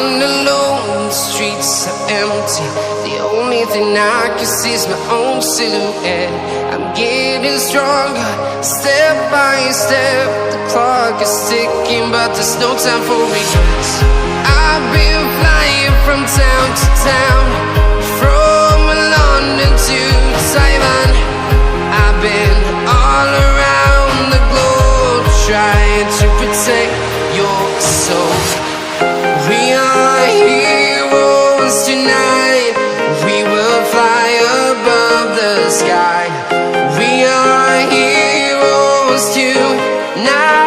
walking alone, the streets are empty. The only thing I can see is my own silhouette. I'm getting stronger, step by step. The clock is ticking, but there's no time for regrets. I've been flying from town to town, from London to Taiwan. I've been all around the globe, trying to protect your soul. We are heroes tonight. We will fly above the sky. We are heroes tonight.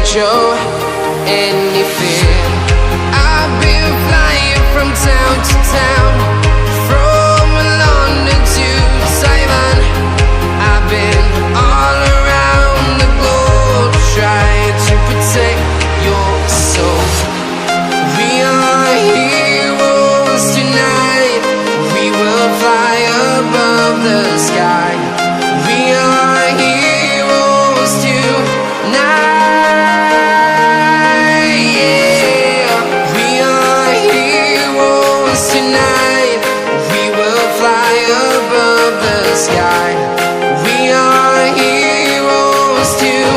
Show any fear. I've been flying from town to town, from London to Taiwan. I've been all around the globe, trying to protect your soul. We are heroes tonight. We will fly above the sky. We are heroes tonight. Tonight, we will fly above the sky. We are heroes tonight.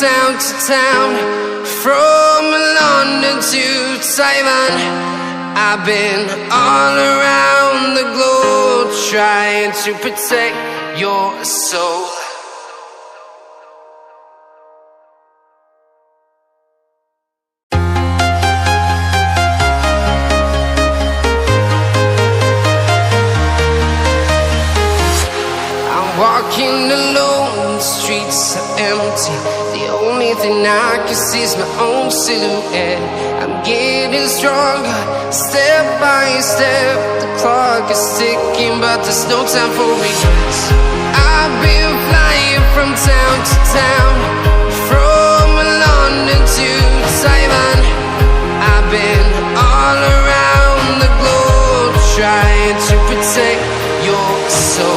Town to town, from London to Taiwan. I've been all around the globe, trying to protect your soul. I'm walking alone, the streets are empty. The only thing I can see is my own silhouette. I'm getting stronger, step by step. The clock is ticking, but there's no time for regrets. I've been flying from town to town, from London to Taiwan. I've been all around the globe, trying to protect your soul.